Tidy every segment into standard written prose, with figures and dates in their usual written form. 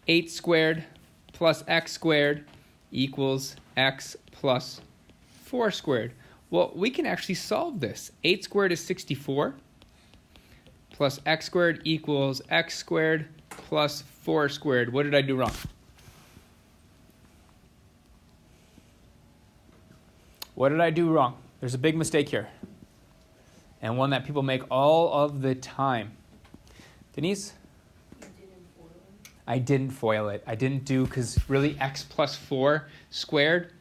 8 squared plus x squared equals x plus 4 squared. Well, we can actually solve this. 8 squared is 64 plus x squared equals x squared plus 4 squared. What did I do wrong? What did I do wrong? There's a big mistake here, and one that people make all of the time. Denise? I didn't foil it. I didn't do, because really x plus 4 squared,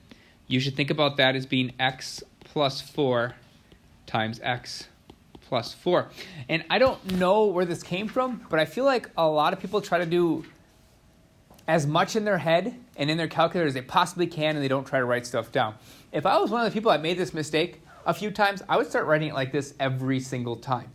you should think about that as being x plus 4 times x plus 4. And I don't know where this came from, but I feel like a lot of people try to do as much in their head and in their calculator as they possibly can, and they don't try to write stuff down. If I was one of the people that made this mistake a few times, I would start writing it like this every single time.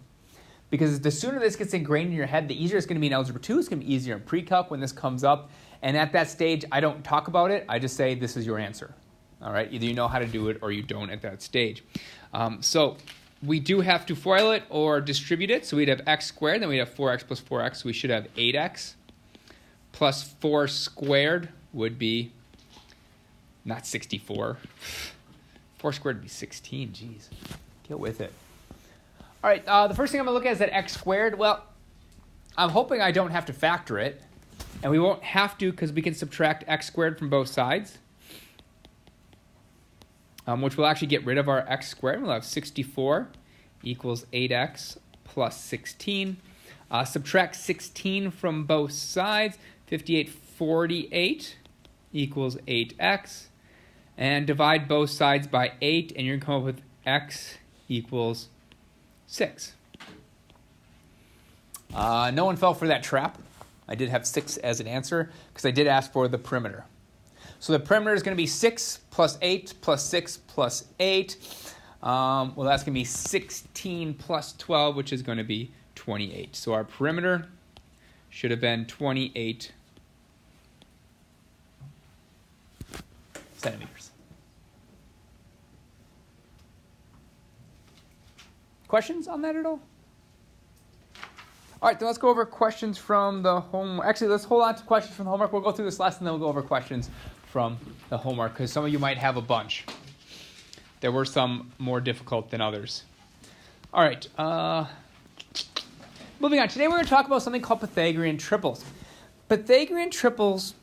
Because the sooner this gets ingrained in your head, the easier it's going to be in Algebra 2. It's going to be easier in pre-calc when this comes up. And at that stage, I don't talk about it. I just say, this is your answer. All right? Either you know how to do it or you don't at that stage. So we do have to FOIL it or distribute it. So we'd have x squared, then we'd have 4x plus 4x. So we should have 8x plus 4 squared would be not 64. 4 squared would be 16. Jeez. Get with it. All right, the first thing I'm going to look at is that x squared. Well, I'm hoping I don't have to factor it. And we won't have to because we can subtract x squared from both sides, which will actually get rid of our x squared. We'll have 64 equals 8x plus 16. Subtract 16 from both sides. 58/48 equals 8x. And divide both sides by 8, and you're going to come up with x equals 6. No one fell for that trap. I did have 6 as an answer because I did ask for the perimeter. So the perimeter is going to be 6 plus 8 plus 6 plus 8. Well, that's going to be 16 plus 12, which is going to be 28. So our perimeter should have been 28 centimeters. Questions on that at all? All right, then let's go over questions from the homework. Actually, let's hold on to questions from the homework. We'll go through this lesson, then we'll go over questions from the homework, because some of you might have a bunch. There were some more difficult than others. All right, moving on. Today we're going to talk about something called Pythagorean triples. Pythagorean triples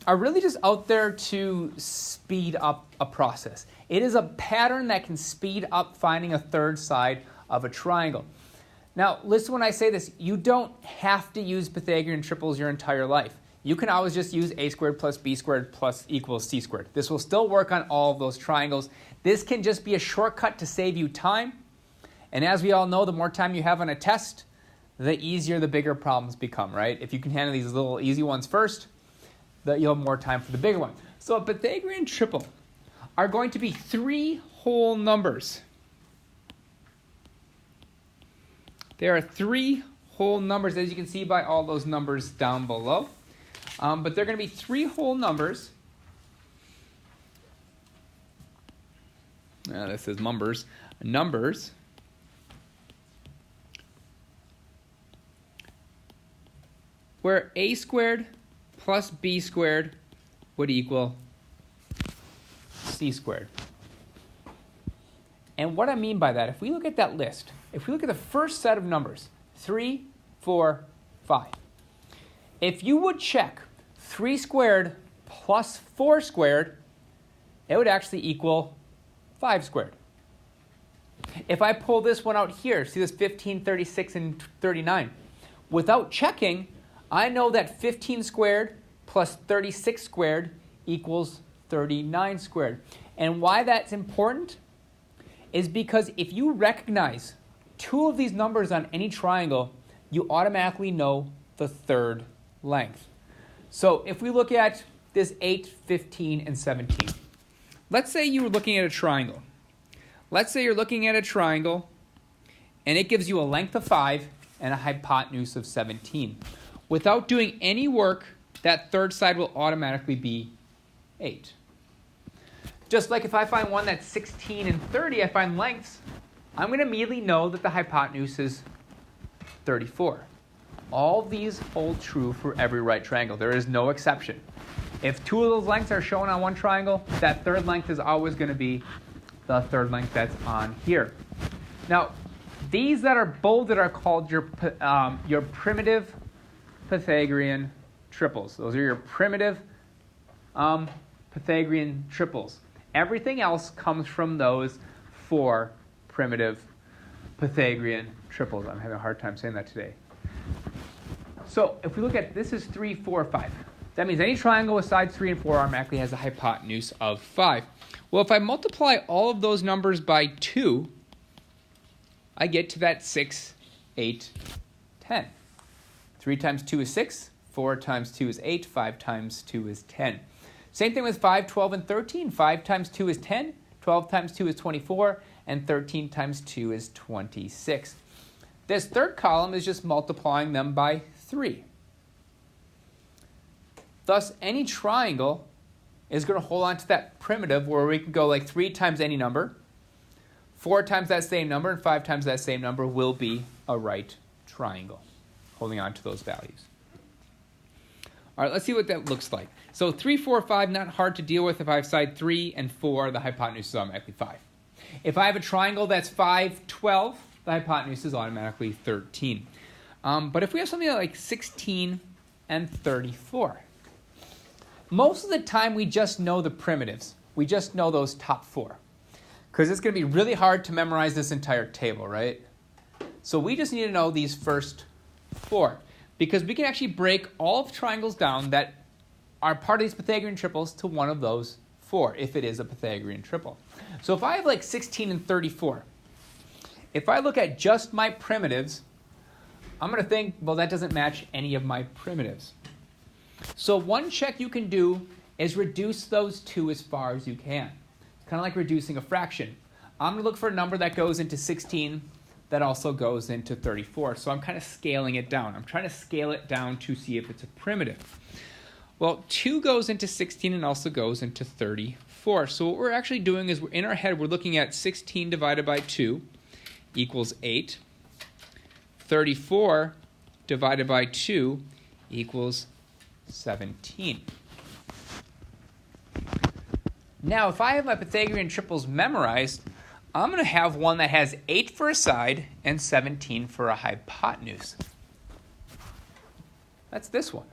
are really just out there to speed up a process. It is a pattern that can speed up finding a third side of a triangle. Now, listen when I say this. You don't have to use Pythagorean triples your entire life. You can always just use a squared plus b squared plus equals c squared. This will still work on all of those triangles. This can just be a shortcut to save you time. And as we all know, the more time you have on a test, the easier the bigger problems become, right? If you can handle these little easy ones first, you'll have more time for the bigger one. So a Pythagorean triple are going to be 3 whole numbers. There are 3 whole numbers, as you can see by all those numbers down below. But they're going to be 3 whole numbers. This is numbers. Numbers. Where a squared plus b squared would equal c squared. And what I mean by that, if we look at that list, if we look at the first set of numbers, 3, 4, 5, if you would check 3 squared plus 4 squared, it would actually equal 5 squared. If I pull this one out here, see this 15, 36, and 39, without checking, I know that 15 squared plus 36 squared equals 39 squared. And why that's important is because if you recognize 2 of these numbers on any triangle, you automatically know the third length. So if we look at this 8, 15, and 17, let's say you were looking at a triangle. Let's say you're looking at a triangle, and it gives you a length of 5 and a hypotenuse of 17. Without doing any work, that third side will automatically be 8. Just like if I find one that's 16 and 30, I find lengths, I'm going to immediately know that the hypotenuse is 34. All these hold true for every right triangle. There is no exception. If two of those lengths are shown on one triangle, that third length is always going to be the third length that's on here. Now, these that are bolded are called your primitive Pythagorean triples. Those are your primitive Pythagorean triples. Everything else comes from those four primitive Pythagorean triples. I'm having a hard time saying that today. So if we look at, this is 3, 4, 5. That means any triangle with sides 3 and 4 automatically has a hypotenuse of 5. Well, if I multiply all of those numbers by 2, I get to that 6, 8, 10. 3 times 2 is 6. 4 times 2 is 8. 5 times 2 is 10. Same thing with 5, 12, and 13. 5 times 2 is 10. 12 times 2 is 24. And 13 times 2 is 26. This third column is just multiplying them by 3. Thus, any triangle is going to hold on to that primitive where we can go like 3 times any number, 4 times that same number, and 5 times that same number will be a right triangle, holding on to those values. All right, let's see what that looks like. So 3, 4, 5, not hard to deal with. If I have side 3 and 4, the hypotenuse is automatically 5. If I have a triangle that's 5, 12, the hypotenuse is automatically 13. But if we have something like 16 and 34, most of the time we just know the primitives. We just know those top 4. Because it's going to be really hard to memorize this entire table, right? So we just need to know these first 4. Because we can actually break all of triangles down that are part of these Pythagorean triples to one of those 4, if it is a Pythagorean triple. So if I have like 16 and 34, if I look at just my primitives, I'm going to think, well, that doesn't match any of my primitives. So one check you can do is reduce those 2 as far as you can. It's kind of like reducing a fraction. I'm going to look for a number that goes into 16 that also goes into 34. So I'm kind of scaling it down. I'm trying to scale it down to see if it's a primitive. Well, 2 goes into 16 and also goes into 34. So what we're actually doing is in our head, we're looking at 16 divided by 2 equals 8. 34 divided by 2 equals 17. Now, if I have my Pythagorean triples memorized, I'm going to have one that has 8 for a side and 17 for a hypotenuse. That's this one.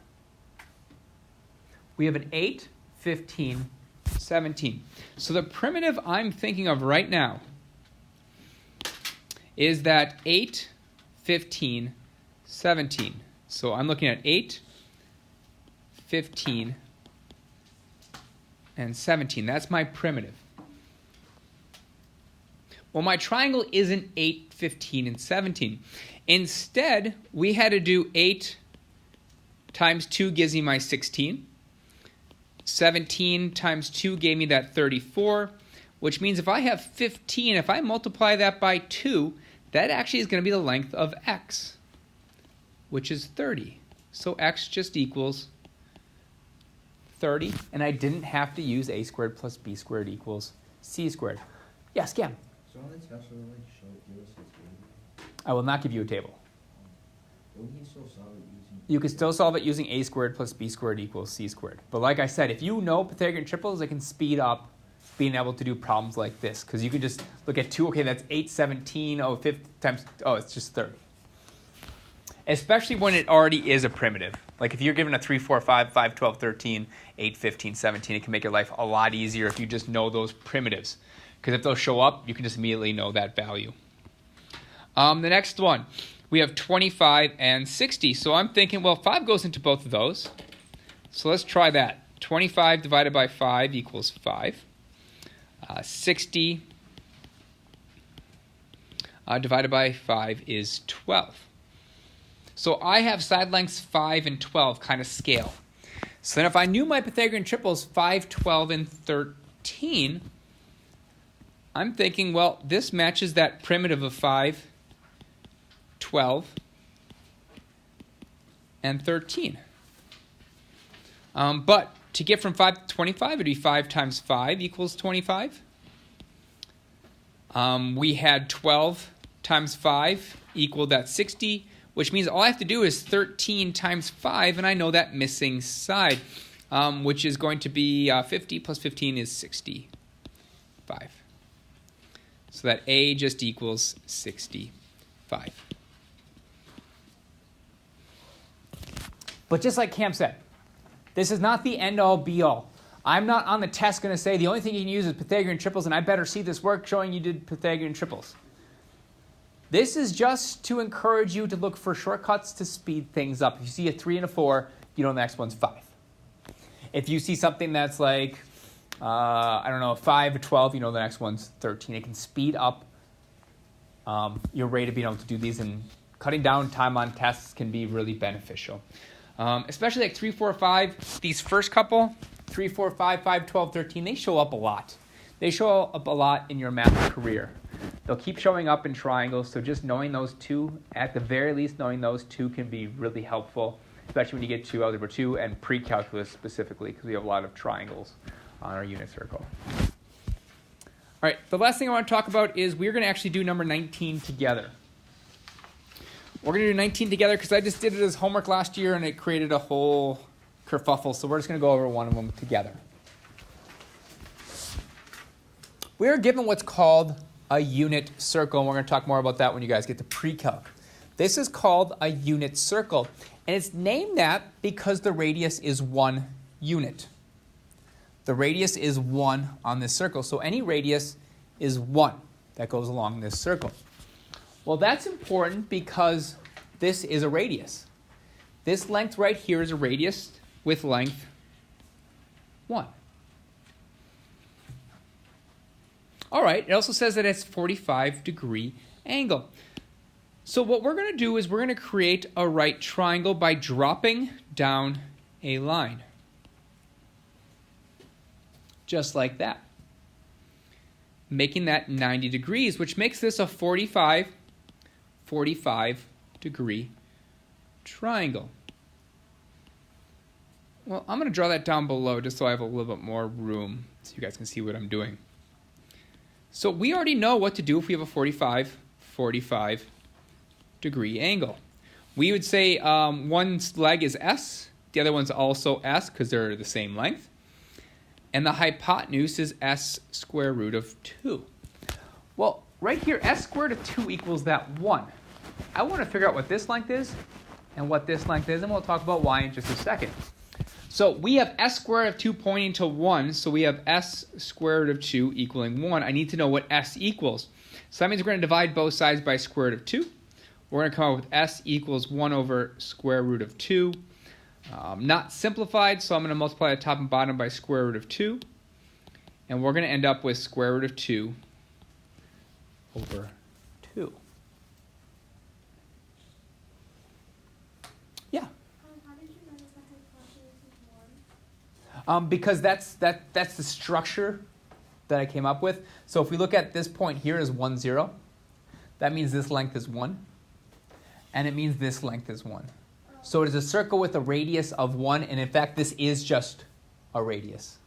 We have an 8, 15, 17. So the primitive I'm thinking of right now is that 8, 15, 17. So I'm looking at 8, 15, and 17. That's my primitive. Well, my triangle isn't 8, 15, and 17. Instead, we had to do 8 times 2 gives me my 16. 17 times 2 gave me that 34, which means if I have 15, if I multiply that by 2, that actually is going to be the length of x, which is 30. So x just equals 30, and I didn't have to use a squared plus b squared equals c squared. Yes, Cam? So on the test, will it give us a table? I will not give you a table. But we can still solve it using... You can still solve it using a squared plus b squared equals c squared. But like I said, if you know Pythagorean triples, it can speed up being able to do problems like this. Because you can just look at 2, okay, that's 8, 17, oh, 50 times, oh, it's just 30. Especially when it already is a primitive. Like if you're given a 3, 4, 5, 5, 12, 13, 8, 15, 17, it can make your life a lot easier if you just know those primitives. Because if those show up, you can just immediately know that value. The next one, we have 25 and 60. So I'm thinking, well, 5 goes into both of those. So let's try that. 25 divided by 5 equals 5. 60 divided by 5 is 12. So I have side lengths 5 and 12 kind of scale. So then if I knew my Pythagorean triples 5, 12, and 13, I'm thinking, well, this matches that primitive of 5, 12, and 13. But to get from 5 to 25, it would be 5 times 5 equals 25. We had 12 times 5 equaled that 60. which means all I have to do is 13 times 5, and I know that missing side, which is going to be 50 plus 15 is 65. So that A just equals 65. But just like Cam said, this is not the end-all, be-all. I'm not on the test going to say the only thing you can use is Pythagorean triples, and I better see this work showing you did Pythagorean triples. This is just to encourage you to look for shortcuts to speed things up. If you see a 3 and a 4, you know the next one's 5. If you see something that's like, I don't know, a 5 or 12, you know the next one's 13. It can speed up your rate of being able to do these, and cutting down time on tests can be really beneficial. Especially like 3, 4, 5, these first couple, 3, 4, 5, 5, 12, 13, they show up a lot. They show up a lot in your math career. They'll keep showing up in triangles, so just knowing those two, at the very least knowing those two can be really helpful, especially when you get to Algebra 2 and pre-calculus specifically, because we have a lot of triangles on our unit circle. All right, the last thing I want to talk about is we're going to actually do number 19 together. We're going to do 19 together because I just did it as homework last year and it created a whole kerfuffle, so we're just going to go over one of them together. We are given what's called a unit circle, and we're going to talk more about that when you guys get to pre-calc. This is called a unit circle, and it's named that because the radius is 1 unit. The radius is 1 on this circle, so any radius is 1 that goes along this circle. Well, that's important because this is a radius. This length right here is a radius with length 1. All right, it also says that it's 45-degree angle. So what we're going to do is we're going to create a right triangle by dropping down a line. Just like that. Making that 90 degrees, which makes this a 45-degree triangle. Well, I'm going to draw that down below just so I have a little bit more room so you guys can see what I'm doing. So we already know what to do if we have a 45-degree angle. We would say one leg is S, the other one's also S because they're the same length. And the hypotenuse is S square root of 2. Well, right here, S squared of 2 equals that 1. I want to figure out what this length is and what this length is, and we'll talk about why in just a second. So we have S squared of 2 pointing to 1, so we have S squared of 2 equaling 1. I need to know what S equals. So that means we're going to divide both sides by square root of 2. We're going to come up with S equals 1 over square root of 2. Not simplified, so I'm going to multiply the top and bottom by square root of 2. And we're going to end up with square root of 2 over 2. Yeah? How did you notice the hypotenuse is 1? Because that's the structure that I came up with. So if we look at this point here as 1, 0, that means this length is 1. And it means this length is 1. So it is a circle with a radius of 1, and in fact, this is just a radius.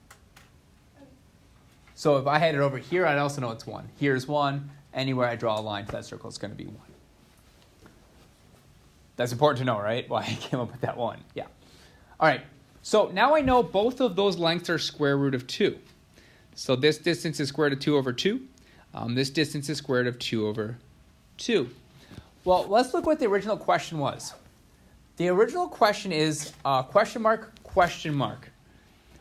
So if I had it over here, I'd also know it's 1. Here's 1. Anywhere I draw a line to that circle, it's going to be 1. That's important to know, right? Why I came up with that 1. Yeah. All right. So now I know both of those lengths are square root of 2. So this distance is square root of 2 over 2. This distance is square root of 2 over 2. Well, let's look what the original question was. The original question is question mark,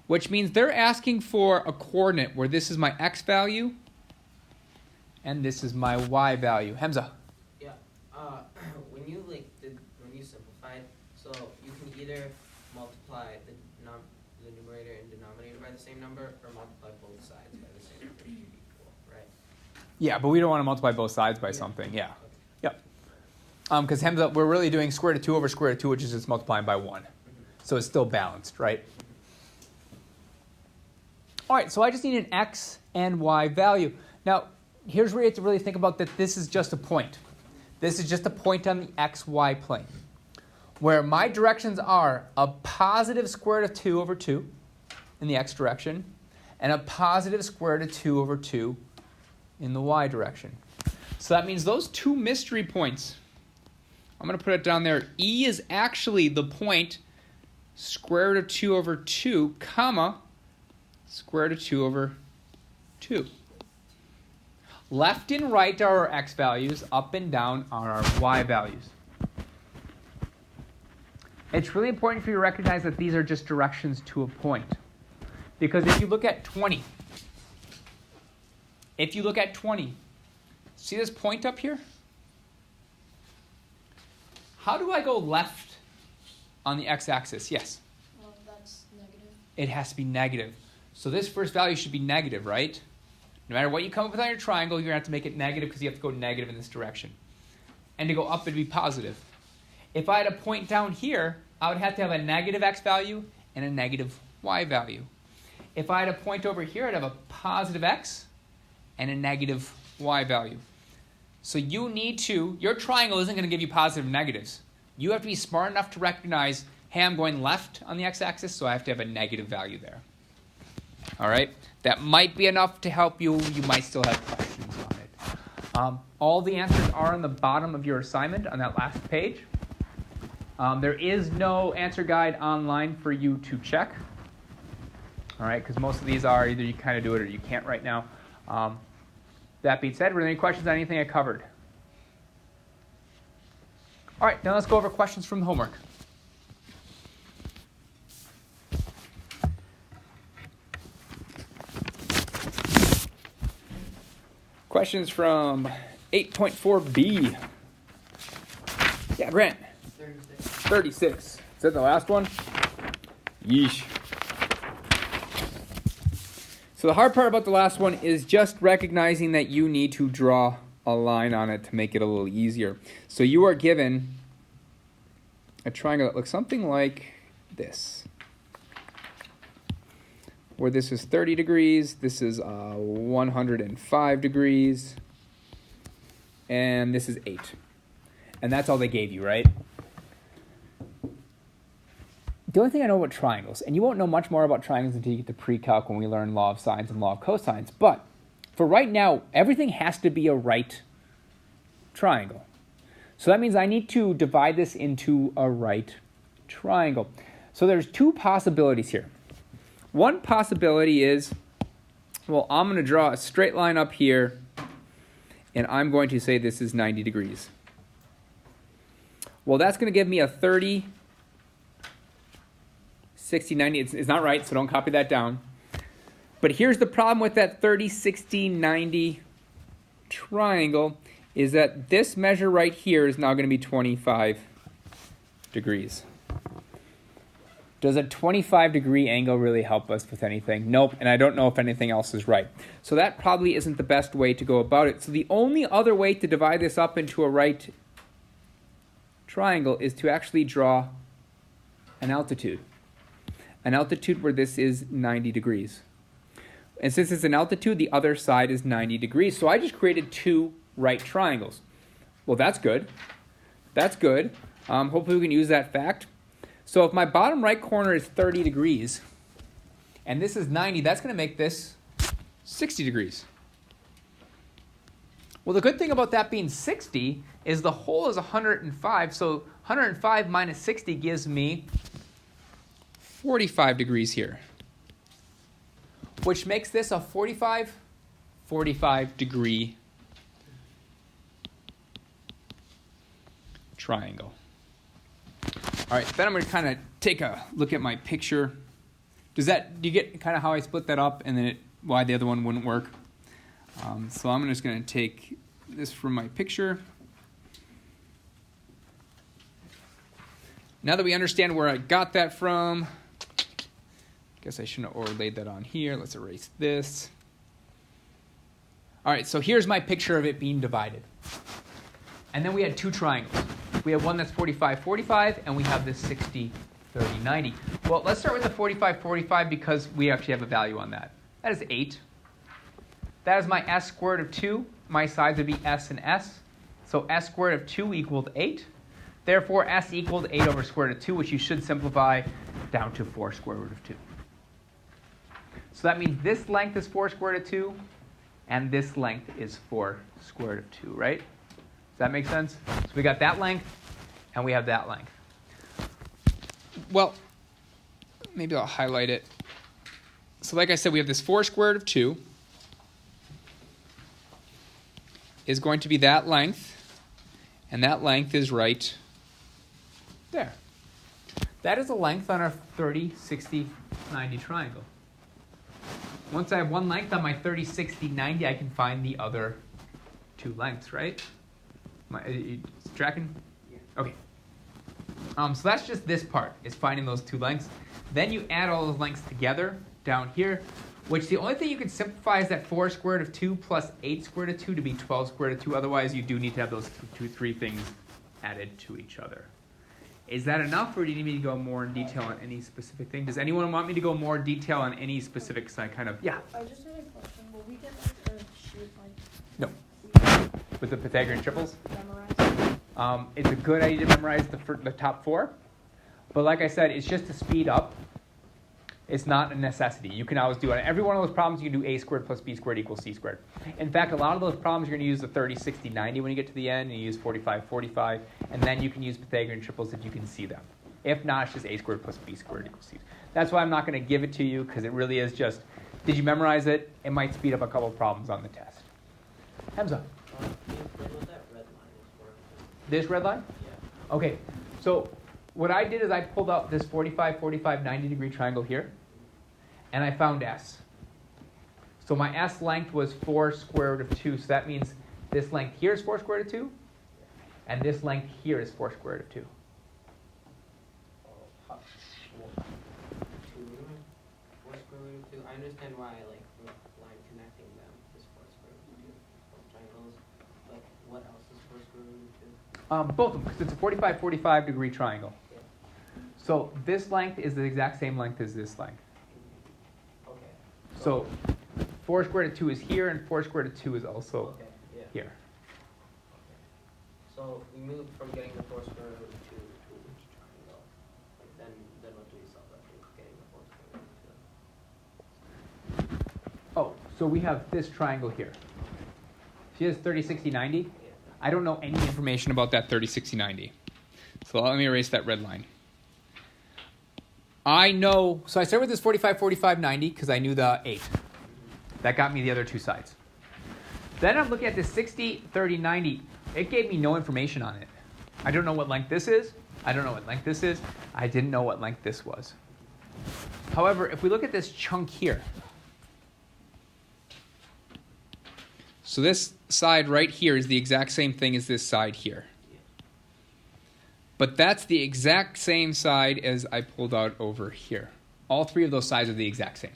which means they're asking for a coordinate where this is my x value and this is my y value. Hamza. Yeah. When you simplified, so you can either multiply the numerator and denominator by the same number, or multiply both sides by the same number to be equal, right? Yeah, but we don't want to multiply both sides by something. Yeah. Okay. Yep. Because Hamza, we're really doing square root of 2 over square root of 2, which is just multiplying by 1. So it's still balanced, right? All right, so I just need an x and y value. Now, here's where you have to really think about that this is just a point. This is just a point on the xy plane, where my directions are a positive square root of 2 over 2 in the x direction, and a positive square root of 2 over 2 in the y direction. So that means those two mystery points I'm going to put it down there. E is actually the point square root of 2 over 2, comma, square root of 2 over 2. Left and right are our x values. Up and down are our y values. It's really important for you to recognize that these are just directions to a point. Because if you look at 20, see this point up here? How do I go left on the x-axis? Yes? Well, that's negative. It has to be negative. So this first value should be negative, right? No matter what you come up with on your triangle, you're going to have to make it negative because you have to go negative in this direction. And to go up, it'd be positive. If I had a point down here, I would have to have a negative x value and a negative y value. If I had a point over here, I'd have a positive x and a negative y value. So you need to, your triangle isn't going to give you positive and negatives. You have to be smart enough to recognize, hey, I'm going left on the x-axis, so I have to have a negative value there. All right? That might be enough to help you. You might still have questions on it. All the answers are on the bottom of your assignment on that last page. There is no answer guide online for you to check. All right, because most of these are either you kind of do it or you can't right now. That being said, were there any questions on anything I covered? All right, now let's go over questions from the homework. Questions from 8.4b. Yeah, Grant. 36. Is that the last one? Yeesh. So the hard part about the last one is just recognizing that you need to draw a line on it to make it a little easier. So you are given a triangle that looks something like this, where this is 30 degrees, this is 105 degrees, and this is 8. And that's all they gave you, right? The only thing I know about triangles, and you won't know much more about triangles until you get to pre-calc when we learn law of sines and law of cosines, but for right now, everything has to be a right triangle. So that means I need to divide this into a right triangle. So there's two possibilities here. One possibility is, well, I'm going to draw a straight line up here, and I'm going to say this is 90 degrees. Well, that's going to give me a 30, 60, 90. It's not right, so don't copy that down. But here's the problem with that 30, 60, 90 triangle is that this measure right here is now going to be 25 degrees. Does a 25-degree angle really help us with anything? Nope, and I don't know if anything else is right. So that probably isn't the best way to go about it. So the only other way to divide this up into a right triangle is to actually draw an altitude. An altitude where this is 90 degrees. And since it's an altitude, the other side is 90 degrees. So I just created two right triangles. Well, that's good. That's good. Hopefully we can use that fact. So if my bottom right corner is 30 degrees, and this is 90, that's going to make this 60 degrees. Well, the good thing about that being 60 is the whole is 105. So 105 minus 60 gives me 45 degrees here, which makes this a 45 degree triangle. All right, then I'm going to kind of take a look at my picture. Do you get kind of how I split that up and then why the other one wouldn't work? So I'm just going to take this from my picture. Now that we understand where I got that from, guess I shouldn't have overlaid that on here. Let's erase this. All right, so here's my picture of it being divided. And then we had two triangles. We have one that's 45, 45, and we have this 60, 30, 90. Well, let's start with the 45, 45 because we actually have a value on that. That is 8. That is my s squared of 2. My sides would be s and s. So s squared of 2 equaled 8. Therefore, s equaled 8 over square root of 2, which you should simplify down to 4 square root of 2. So that means this length is 4 square root of 2, and this length is 4 square root of 2, right? Does that make sense? So we got that length and we have that length. Well, maybe I'll highlight it. So like I said, we have this 4 square root of 2 is going to be that length, and that length is right there. That is the length on our 30, 60, 90 triangle. Once I have one length on my 30, 60, 90, I can find the other two lengths, right? You tracking? Yeah. Okay. So that's just this part, is finding those two lengths. Then you add all those lengths together down here, which the only thing you can simplify is that 4 square root of 2 plus 8 square root of 2 to be 12 square root of 2. Otherwise, you do need to have those three things added to each other. Is that enough, or do you need me to go more in detail on any specific thing? Does anyone want me to go more detail on any specific kind of? Yeah. I just had a question. Will we get like a sheet like No. we With the Pythagorean triples? memorize? It's a good idea to memorize the top 4. But like I said, it's just to speed up. It's not a necessity. You can always do it. Every one of those problems, you can do a squared plus b squared equals c squared. In fact, a lot of those problems, you're going to use the 30, 60, 90 when you get to the end, and you use 45, 45, and then you can use Pythagorean triples if you can see them. If not, it's just a squared plus b squared equals c. That's why I'm not going to give it to you, because it really is just, did you memorize it? It might speed up a couple of problems on the test. Hamza. Can you explain what that red line is for? This red line? Yeah. Okay, so what I did is I pulled out this 45, 45, 90 degree triangle here, and I found S. So my S length was 4 square root of 2, so that means this length here is 4 square root of 2, and this length here is 4 square root of 2. Four square root of 2. I understand why, like, the line connecting them is 4 square root of 2 both triangles, but what else is 4 square root of 2? Both of them, because it's a 45, 45 degree triangle. Yeah. So this length is the exact same length as this length. Okay. So 4 square root of 2 is here, and 4 square root of 2 is also Okay, yeah. here. So we moved from getting the 4 square root of 2 to which triangle? Like then what do we solve that for? Getting the 4 square root of 2. Oh, so we have this triangle here. See this 30, 60, 90? Yeah. I don't know any information about that 30, 60, 90. So let me erase that red line. I know, so I started with this 45, 45, 90 because I knew the 8. That got me the other two sides. Then I'm looking at this 60, 30, 90. It gave me no information on it. I don't know what length this is. I don't know what length this is. I didn't know what length this was. However, if we look at this chunk here, so this side right here is the exact same thing as this side here. But that's the exact same side as I pulled out over here. All three of those sides are the exact same.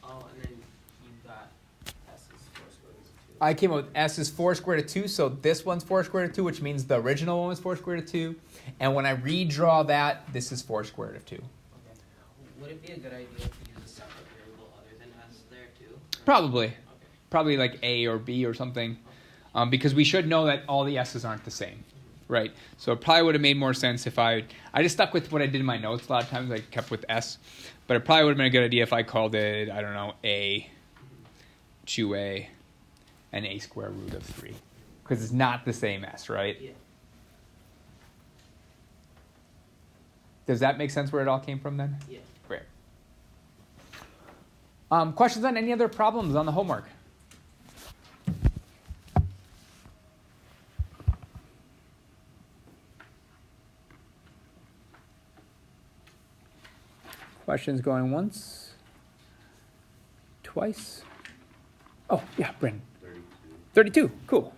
Oh, and then you got S is 4 square root of 2. I came up with S is 4 square root of 2, so this one's 4 square root of 2, which means the original one was 4 square root of 2. And when I redraw that, this is 4 square root of 2. Okay. Would it be a good idea to use a separate variable other than S there too? Probably. Okay. Probably like A or B or something. Because we should know that all the S's aren't the same. Right? So it probably would have made more sense if I just stuck with what I did in my notes. A lot of times I kept with S. But it probably would have been a good idea if I called it, I don't know, A, 2A, and A square root of 3. Because it's not the same S, right? Yeah. Does that make sense where it all came from then? Yeah. Great. Questions on any other problems on the homework? Questions going once? Twice? Oh, yeah, Brandon. 32, cool.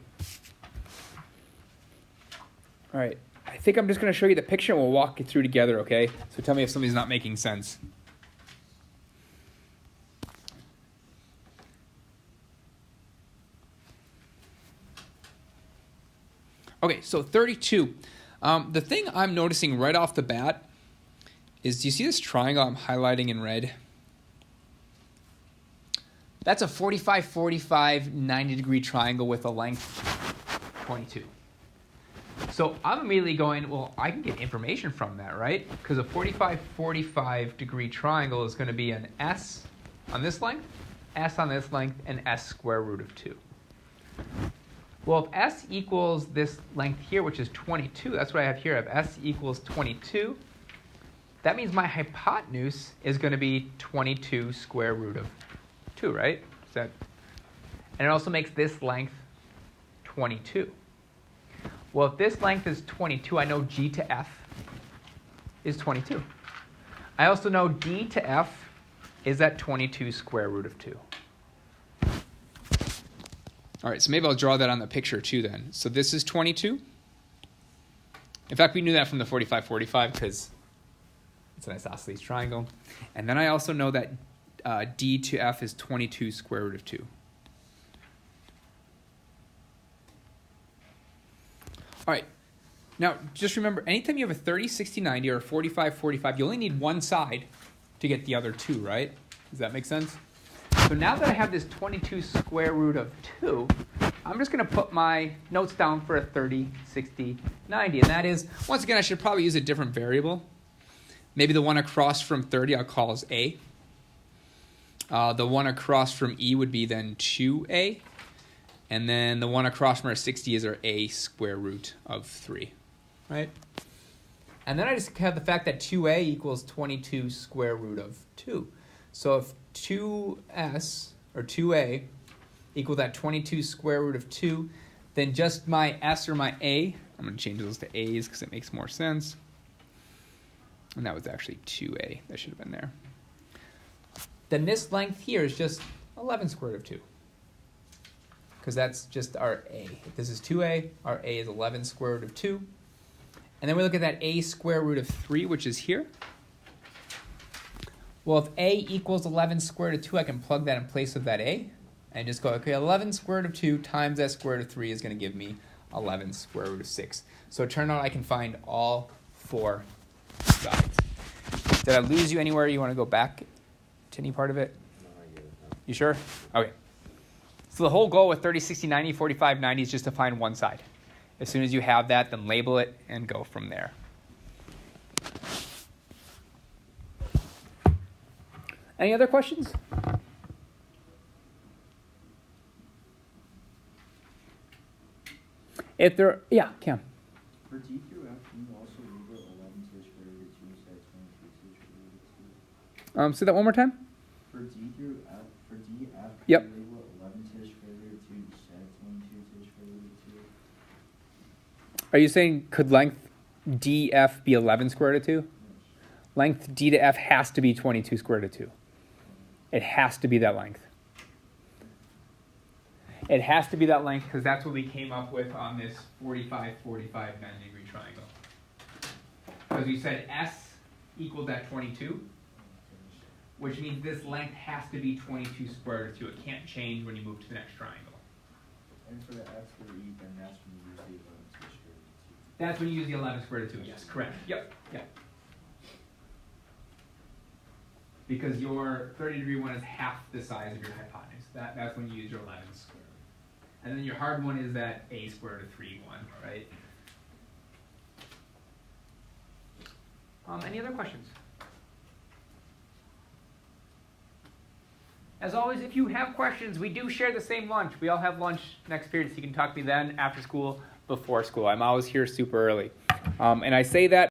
All right, I think I'm just going to show you the picture and we'll walk it through together, okay? So tell me if something's not making sense. Okay, so 32. The thing I'm noticing right off the bat is, do you see this triangle I'm highlighting in red? That's a 45, 45, 90 degree triangle with a length 22. So I'm immediately going, well, I can get information from that, right? Because a 45, 45 degree triangle is going to be an S on this length, S on this length, and S square root of 2. Well, if s equals this length here, which is 22, that's what I have here. If s equals 22, that means my hypotenuse is going to be 22 square root of 2, right? And it also makes this length 22. Well, if this length is 22, I know g to f is 22. I also know d to f is that 22 square root of 2. All right, so maybe I'll draw that on the picture too then. So this is 22. In fact, we knew that from the 45-45 because it's an isosceles triangle. And then I also know that d to f is 22 square root of 2. All right, now just remember, anytime you have a 30, 60, 90, or a 45, 45, you only need one side to get the other two, right? Does that make sense? So now that I have this 22 square root of 2, I'm just going to put my notes down for a 30, 60, 90. And that is, once again, I should probably use a different variable. Maybe the one across from 30 I'll call as a. The one across from e would be then 2a. And then the one across from our 60 is our a square root of 3, right? And then I just have the fact that 2a equals 22 square root of 2. So if 2s, or 2a, equal that 22 square root of 2, then just my s or my a, I'm going to change those to a's because it makes more sense. And that was actually 2a. That should have been there. Then this length here is just 11 square root of 2. Because that's just our a. If this is 2a, our a is 11 square root of 2. And then we look at that a square root of 3, which is here. Well, if a equals 11 square root of 2, I can plug that in place of that a. And just go, okay, 11 square root of 2 times s square root of 3 is going to give me 11 square root of 6. So it turned out I can find all 4 sides. Did I lose you anywhere? You want to go back to any part of it? No, I get it now. You sure? Okay. So the whole goal with 30, 60, 90, 45, 90 is just to find one side. As soon as you have that, then label it and go from there. Any other questions? If there, yeah, Cam. For D through F, can you also label 11 to the square root of 2 instead of 22 to the square root of 2? Say that one more time. For D through F, for DF, can Yep. you label 11 to the square root of 2 instead of 22 to the square root of 2? Are you saying could length DF be 11 square root of 2? Yes. Length D to F has to be 22 square root of 2. It has to be that length. It has to be that length because that's what we came up with on this 45, 45, 90-degree triangle. Because we said S equaled that 22, which means this length has to be 22 square root of 2. It can't change when you move to the next triangle. And for the F through E, then that's when you use the 11 to the square root of 2. That's when you use the 11 square root of 2. Yes, correct. Yep. Because your 30-degree one is half the size of your hypotenuse. That's when you use your 11 square root. And then your hard one is that a square root of 3 one, right? Any other questions? As always, if you have questions, we do share the same lunch. We all have lunch next period, so you can talk to me then, after school, before school. I'm always here super early. And I say that